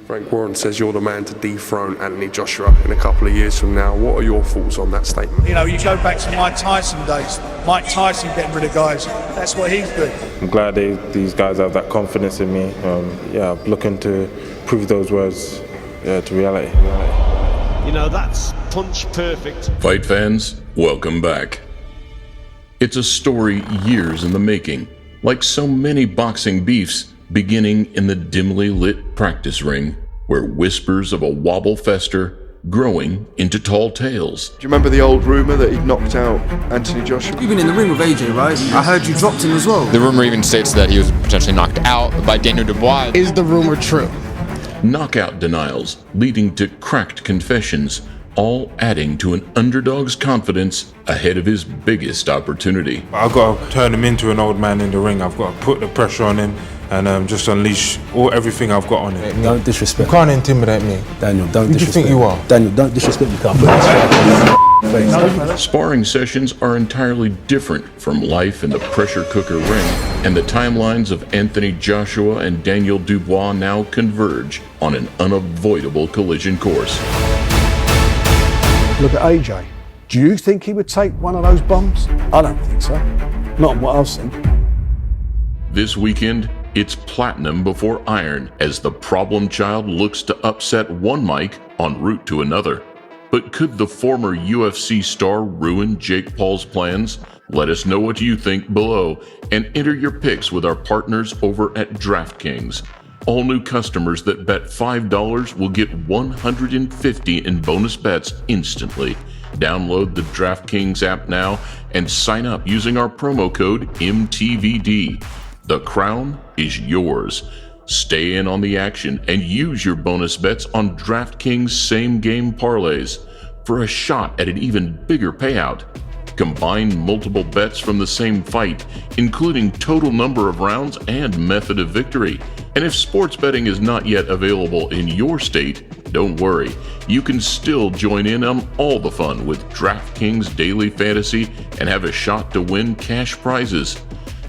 Frank Warren says you're the man to dethrone Anthony Joshua in a couple of years from now. What are your thoughts on that statement? You know, you go back to Mike Tyson days. Mike Tyson getting rid of guys. That's what he's doing. I'm glad these guys have that confidence in me. I'm looking to prove those words to reality. You know, that's punch perfect. Fight fans, welcome back. It's a story years in the making, like so many boxing beefs, beginning in the dimly lit practice ring, where whispers of a wobble fester, growing into tall tales. Do you remember the old rumour that he'd knocked out Anthony Joshua? You've been in the ring with AJ, right? I heard you dropped him as well. The rumour even states that he was potentially knocked out by Daniel Dubois. Is the rumour true? Knockout denials leading to cracked confessions, all adding to an underdog's confidence ahead of his biggest opportunity. I've got to turn him into an old man in the ring. I've got to put the pressure on him and just unleash everything I've got on him. Don't disrespect. You can't intimidate me. Daniel, don't disrespect. Who do you think you are? Daniel, don't disrespect me. Can't put this Sparring sessions are entirely different from life in the pressure cooker ring, and the timelines of Anthony Joshua and Daniel Dubois now converge on an unavoidable collision course. Look at AJ. Do you think he would take one of those bombs? I don't think so. Not what I've seen. This weekend, it's platinum before iron as the problem child looks to upset one Mike en route to another. But could the former UFC star ruin Jake Paul's plans? Let us know what you think below and enter your picks with our partners over at DraftKings. All new customers that bet $5 will get $150 in bonus bets instantly. Download the DraftKings app now and sign up using our promo code MTVD. The crown is yours. Stay in on the action and use your bonus bets on DraftKings same-game parlays for a shot at an even bigger payout. Combine multiple bets from the same fight, including total number of rounds and method of victory. And if sports betting is not yet available in your state, don't worry. You can still join in on all the fun with DraftKings Daily Fantasy and have a shot to win cash prizes.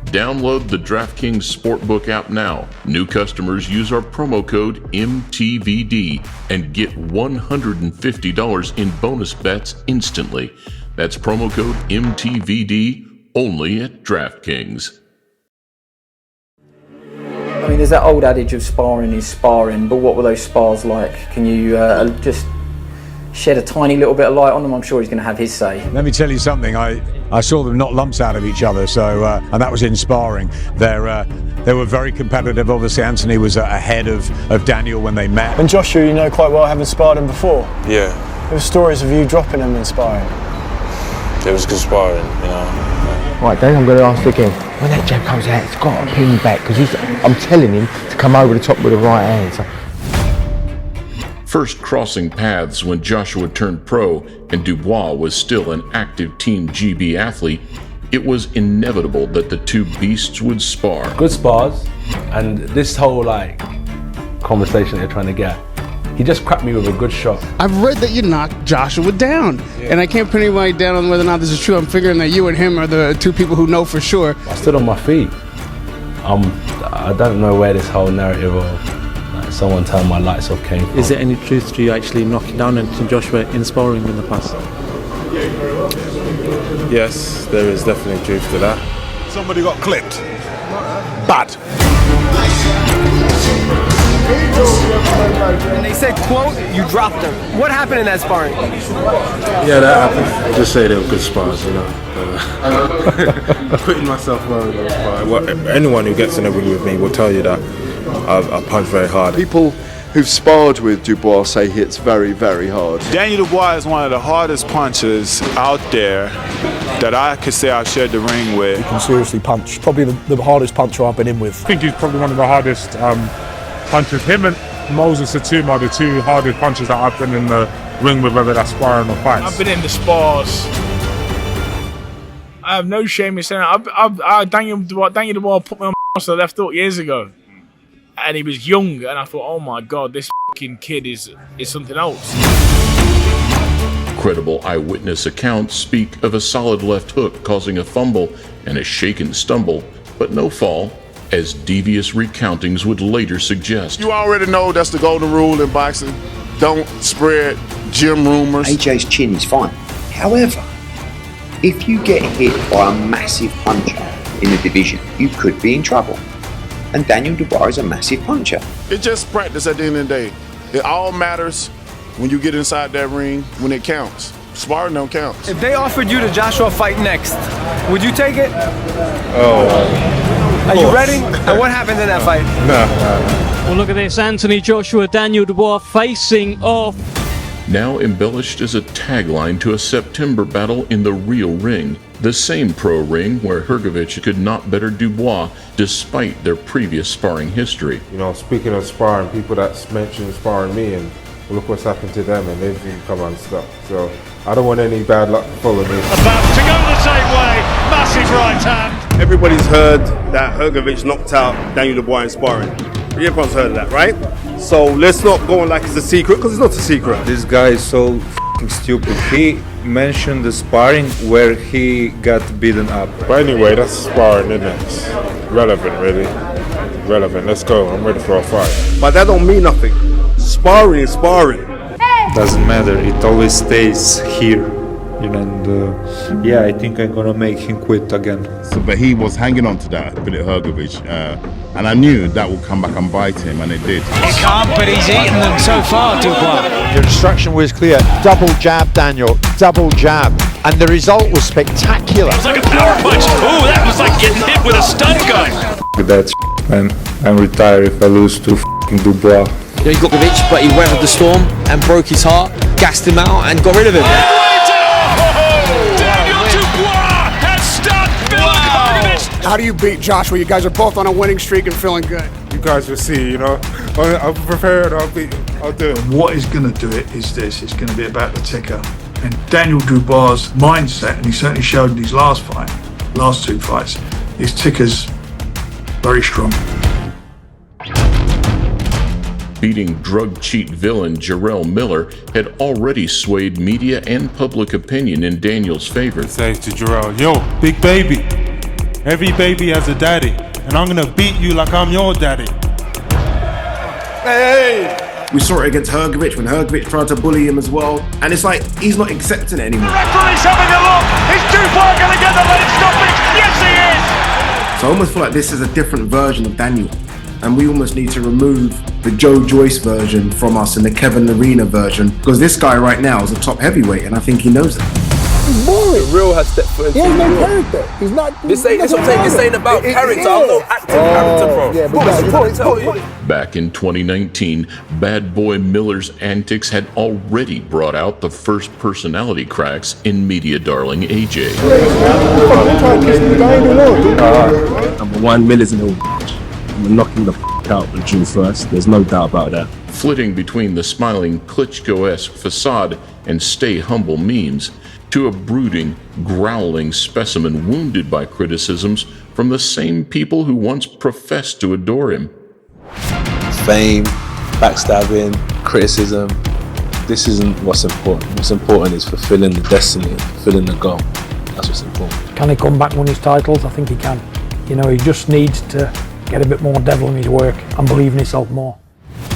Download the DraftKings Sportbook app now. New customers use our promo code MTVD and get $150 in bonus bets instantly. That's promo code MTVD only at DraftKings. I mean, there's that old adage of sparring is sparring, but what were those spars like? Can you just shed a tiny little bit of light on them? I'm sure he's going to have his say. Let me tell you something. I saw them knock lumps out of each other, so and that was in sparring. They were very competitive. Obviously, Anthony was ahead of Daniel when they met. And Joshua, you know quite well, having sparred him before. Yeah. There were stories of you dropping him in sparring. It was good sparring, you know. Right, then I'm going to ask again. When that jab comes out, it's got to pin back because I'm telling him to come over the top with the right hand. So. First crossing paths when Joshua turned pro and Dubois was still an active Team GB athlete, it was inevitable that the two beasts would spar. Good spars, and this whole conversation they're trying to get, he just cracked me with a good shot. I've read that you knocked Joshua down, and I can't put anybody down on whether or not this is true. I'm figuring that you and him are the two people who know for sure. I stood on my feet. I don't know where this whole narrative of someone telling my lights off came from. Is there any truth to you actually knocking down Anthony Joshua in sparring in the past? Yes, there is definitely truth to that. Somebody got clipped. Bad. And they said, quote, you dropped him. What happened in that sparring? Yeah, that happened. Just say they were good spars, you know. Quitting myself over those spars. Well, anyone who gets in a ring with me will tell you that I punch very hard. People who've sparred with Dubois say he hits very, very hard. Daniel Dubois is one of the hardest punchers out there that I could say I've shared the ring with. He can seriously punch. Probably the hardest puncher I've been in with. I think he's probably one of the hardest punchers. Him and Moses Atum are the two hardest punchers that I've been in the ring with, whether that's sparring or fights. I've been in the spars. I have no shame in saying that. Daniel Dubois put me on to the left hook years ago. And he was young, and I thought, oh my God, this fucking kid is something else. Credible eyewitness accounts speak of a solid left hook causing a fumble and a shaken stumble, but no fall, as devious recountings would later suggest. You already know that's the golden rule in boxing. Don't spread gym rumors. AJ's chin is fine. However, if you get hit by a massive puncher in the division, you could be in trouble. And Daniel Dubois is a massive puncher. It's just practice at the end of the day. It all matters when you get inside that ring, when it counts. Sparring don't count. If they offered you the Joshua fight next, would you take it? Oh. Are you ready? And what happened in that fight? No. Well, look at this. Anthony Joshua, Daniel Dubois facing off. Now embellished as a tagline to a September battle in the real ring. The same pro ring where Hrgović could not better Dubois despite their previous sparring history. You know, speaking of sparring, people that mentioned sparring me, and look what's happened to them, and they've come unstuck. So I don't want any bad luck to follow me. About to go the same way. Massive right hand. Everybody's heard that Hrgović knocked out Daniel Dubois in sparring. Everyone's heard of that, right? So let's not go on like it's a secret, because it's not a secret. This guy is so f***ing stupid. He mentioned the sparring where he got beaten up. But anyway, that's sparring, isn't it? It's relevant, really. Relevant. Let's go. I'm ready for a fight. But that don't mean nothing. Sparring is sparring. Doesn't matter. It always stays here. You know, and yeah, I think I'm gonna make him quit again. So, but he was hanging on to that, Filip Hrgović, and I knew that would come back and bite him, and it did. He can't, but he's eaten them so far, Dubois. Your instruction was clear. Double jab, Daniel. Double jab. And the result was spectacular. It was like a power punch. Oh, that was like getting hit with a stun gun. That shit, man. I'm retired if I lose to f***ing Dubois. He got Hrgović, but he weathered the storm and broke his heart, gassed him out, and got rid of him. How do you beat Joshua? You guys are both on a winning streak and feeling good. You guys will see, you know. I'm prepared, I'll do it. What is going to do it is this. It's going to be about the ticker. And Daniel Dubois' mindset, and he certainly showed in his last two fights, his ticker's very strong. Beating drug cheat villain Jarrell Miller had already swayed media and public opinion in Daniel's favor. Say to Jarrell, yo, big baby. Every baby has a daddy, and I'm gonna beat you like I'm your daddy. Hey! We saw it against Hrgović when Hrgović tried to bully him as well, and it's like he's not accepting it anymore. The referee's having a look. Is Dubois gonna get the leg stoppage? Yes, he is. So I almost feel like this is a different version of Daniel, and we almost need to remove the Joe Joyce version from us and the Kevin Arena version, because this guy right now is a top heavyweight, and I think he knows that. He's boring. Real has stepped foot into He has no real. character. He's not. This ain't about character. I'm no acting character, bro. Yeah, but Back in 2019, Bad Boy Miller's antics had already brought out the first personality cracks in media darling AJ. Number one, Miller's in a we're knocking the out with June 1st. There's no doubt about that. Flitting between the smiling Klitschko-esque facade and stay humble memes to a brooding, growling specimen wounded by criticisms from the same people who once professed to adore him. Fame, backstabbing, criticism. This isn't what's important. What's important is fulfilling the destiny, fulfilling the goal. That's what's important. Can he come back and win his titles? I think he can. You know, he just needs to get a bit more devil in his work and believe in himself more.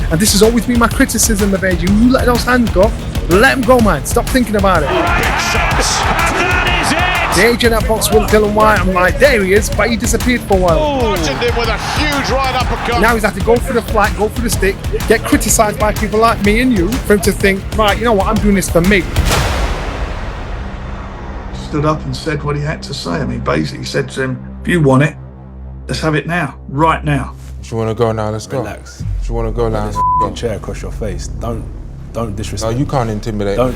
And this has always been my criticism of AJ. You let those hands go, let him go, man. Stop thinking about it. The AJ in that box with Dylan White, I'm like, there he is, but he disappeared for a while. Bludgeoned him with a huge right uppercut. Now he's had to go for the flat, go for the stick, get criticised by people like me and you for him to think, right, you know what, I'm doing this for me. Stood up and said what he had to say. I mean, basically said to him, if you want it, let's have it now, right now. Do you want to go now? Let's go. Relax. Do you want to go now? Let's go. Chair across your face. Don't disrespect. No, you can't intimidate. Don't.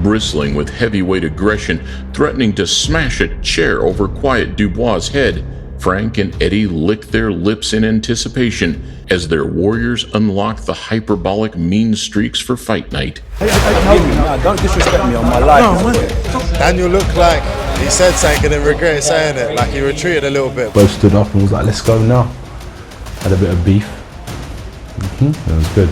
Bristling with heavyweight aggression, threatening to smash a chair over quiet Dubois' head, Frank and Eddie licked their lips in anticipation as their warriors unlocked the hyperbolic mean streaks for fight night. Don't disrespect me on my life. Daniel looked like he said something and then regretted saying it, like he retreated a little bit. Both stood up and was like, let's go now. Had a bit of beef. That was good.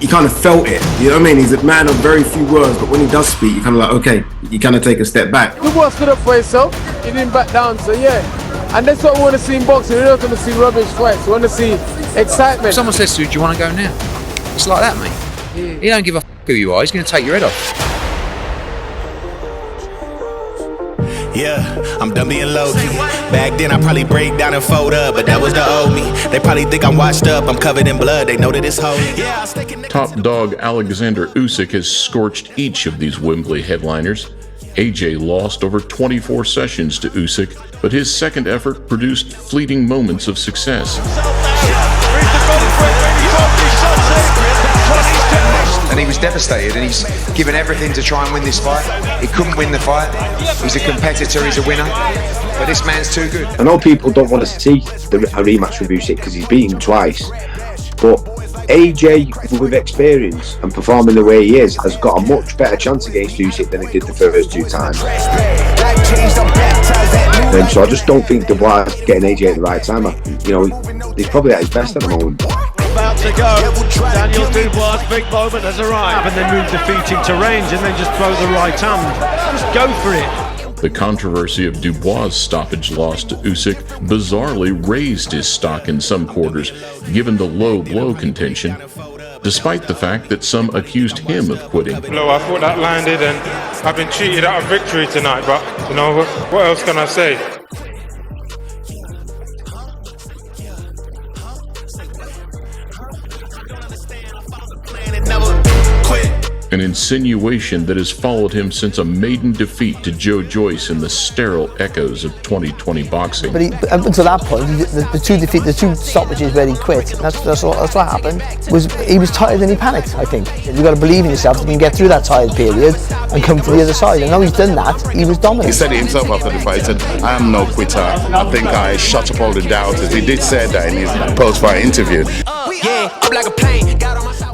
You kind of felt it, you know what I mean? He's a man of very few words, but when he does speak, you're kind of like, okay, you kind of take a step back. Dubois stood up for himself, he didn't back down, so yeah. And that's what we want to see in boxing. We don't want to see rubbish fights. We want to see excitement. If someone says to you, do you want to go now? It's like that, mate. He don't give a f who you are. He's going to take your head off. Yeah, I'm done being low-key. Back then I probably break down and fold up, but that was the old me. They probably think I'm washed up, I'm covered in blood, they know that it's holy. Yeah, Top dog Alexander Usyk has scorched each of these Wembley headliners. AJ lost over 24 sessions to Usyk, but his second effort produced fleeting moments of success. And he was devastated, and he's given everything to try and win this fight. He couldn't win the fight. He's a competitor, he's a winner, but this man's too good. I know people don't want to see a rematch with Usyk because he's beaten twice, but AJ, with experience and performing the way he is, has got a much better chance against Usyk than he did the first two times. So I just don't think Dubois is getting AJ at the right time. He's probably at his best at the moment. About to go. Daniel Dubois' big moment has arrived. And then move the feet into range and then just throw the right hand. Just go for it. The controversy of Dubois' stoppage loss to Usyk bizarrely raised his stock in some quarters, given the low blow contention, despite the fact that some accused him of quitting. No, I thought that landed, and I've been cheated out of victory tonight, but you know, what else can I say? An insinuation that has followed him since a maiden defeat to Joe Joyce in the sterile echoes of 2020 boxing. But up until that point, the two stoppages where he quit, that's what happened. He was tired and he panicked, I think. You've got to believe in yourself that you can get through that tired period and come to the other side. And now he's done that, he was dominant. He said it himself after the fight. He said, I am no quitter. I think I shut up all the doubters. He did say that in his post-fight interview.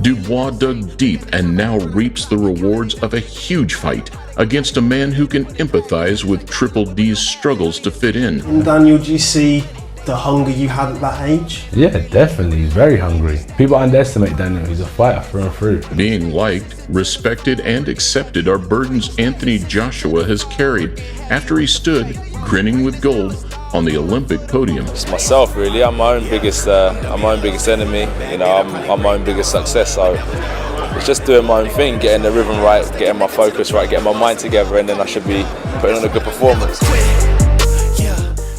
Dubois dug deep and now reaps the rewards of a huge fight against a man who can empathize with Triple D's struggles to fit in. And Daniel, do you see the hunger you had at that age? Yeah, definitely. He's very hungry. People underestimate Daniel. He's a fighter through and through. Being liked, respected, and accepted are burdens Anthony Joshua has carried after he stood, grinning with gold, on the Olympic podium. It's myself, really. I'm my own biggest enemy. You know, I'm my own biggest success. So it's just doing my own thing, getting the rhythm right, getting my focus right, getting my mind together, and then I should be putting on a good performance.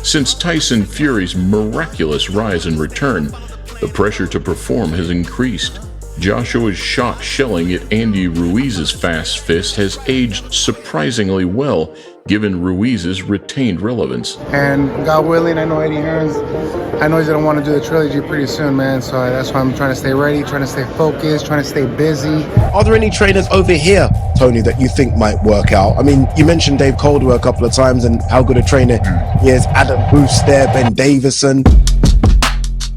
Since Tyson Fury's miraculous rise and return, the pressure to perform has increased. Joshua's shot shelling at Andy Ruiz's fast fist has aged surprisingly well, given Ruiz's retained relevance. And God willing, I know Eddie Hearns, I know he's going to want to do the trilogy pretty soon, man. So that's why I'm trying to stay ready, trying to stay focused, trying to stay busy. Are there any trainers over here, Tony, that you think might work out? I mean, you mentioned Dave Caldwell a couple of times and how good a trainer he is. Adam Booth there, Ben Davison.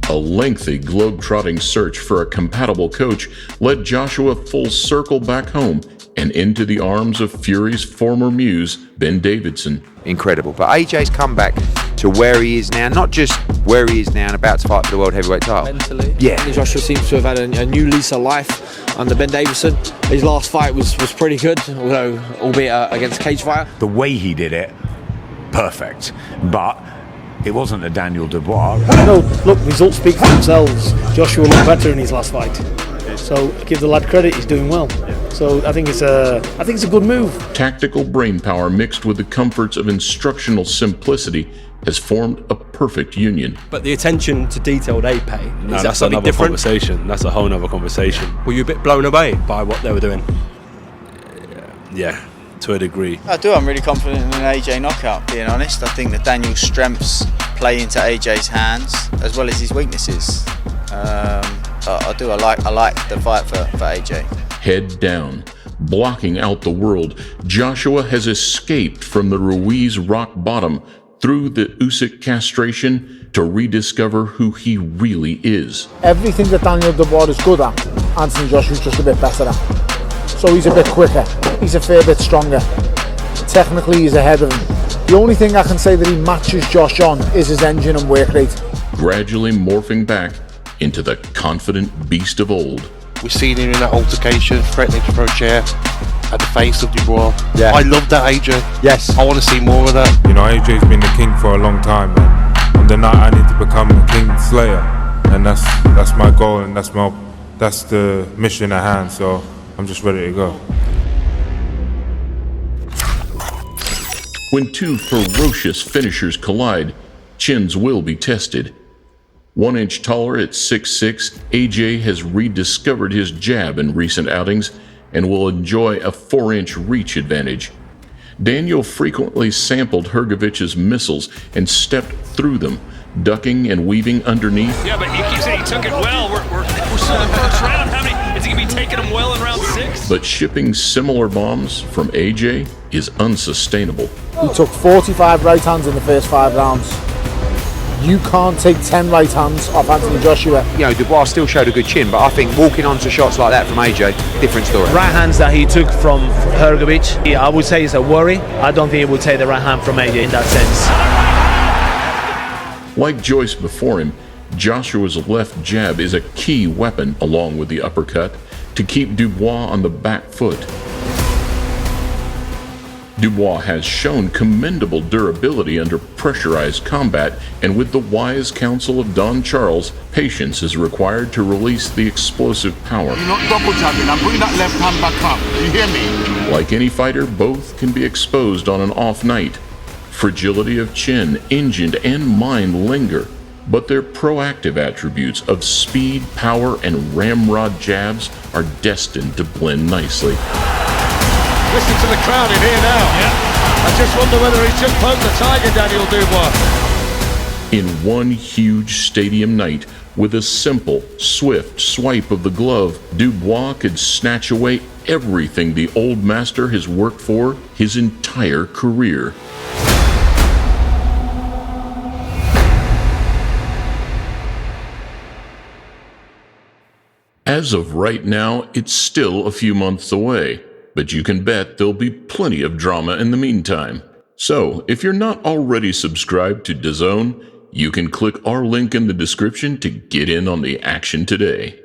A lengthy globe-trotting search for a compatible coach led Joshua full circle back home and into the arms of Fury's former muse, Ben Davison. Incredible. But AJ's come back to where he is now, not just where he is now and about to fight for the world heavyweight title. Mentally, yeah. Joshua seems to have had a new lease of life under Ben Davison. His last fight was pretty good, although albeit against a cage fighter. The way he did it, perfect. But it wasn't a Daniel Dubois. No, look, results speak for themselves. Joshua looked better in his last fight. So give the lad credit, he's doing well. So I think it's a good move. Tactical brainpower mixed with the comforts of instructional simplicity has formed a perfect union. But the attention to detail they pay, is that something different? Conversation. That's a whole nother conversation. Were you a bit blown away by what they were doing? Yeah, to a degree. I do. I'm really confident in an AJ knockout, being honest. I think that Daniel's strengths play into AJ's hands as well as his weaknesses. I do. I like the fight for AJ. Head down, blocking out the world, Joshua has escaped from the Ruiz rock bottom through the Usyk castration to rediscover who he really is. Everything that Daniel Dubois is good at, Anthony Joshua's just a bit better at. So he's a bit quicker, he's a fair bit stronger. Technically he's ahead of him. The only thing I can say that he matches Josh on is his engine and work rate. Gradually morphing back into the confident beast of old. We've seen him in that altercation, threatening to throw a chair at the face of Dubois. Yeah. I love that, AJ. Yes. I want to see more of that. You know, AJ's been the king for a long time, man. on the night I need to become a King Slayer, and that's my goal, and that's the mission at hand. So I'm just ready to go. When two ferocious finishers collide, chins will be tested. 1 inch taller at 6'6", AJ has rediscovered his jab in recent outings and will enjoy a 4-inch reach advantage. Daniel frequently sampled Hrgovic's missiles and stepped through them, ducking and weaving underneath. Yeah, but you keep saying he took it well. We're still in the first round. How many is he going to be taking them well in round 6? But shipping similar bombs from AJ is unsustainable. He took 45 right hands in the first 5 rounds. You can't take 10 right hands off Anthony Joshua. You know, Dubois still showed a good chin, but I think walking onto shots like that from AJ, different story. Right hands that he took from Hrgovic, I would say is a worry. I don't think he would take the right hand from AJ in that sense. Like Joyce before him, Joshua's left jab is a key weapon, along with the uppercut, to keep Dubois on the back foot. Dubois has shown commendable durability under pressurized combat, and with the wise counsel of Don Charles, patience is required to release the explosive power. You're not double jabbing, now bring that left hand back up. You hear me? Like any fighter, both can be exposed on an off night. Fragility of chin, engine, and mind linger, but their proactive attributes of speed, power, and ramrod jabs are destined to blend nicely. Listen to the crowd in here now. Yeah. I just wonder whether he's just poked the tiger, Daniel Dubois. In one huge stadium night, with a simple, swift swipe of the glove, Dubois could snatch away everything the old master has worked for his entire career. As of right now, it's still a few months away, but you can bet there'll be plenty of drama in the meantime. So, if you're not already subscribed to DAZN, you can click our link in the description to get in on the action today.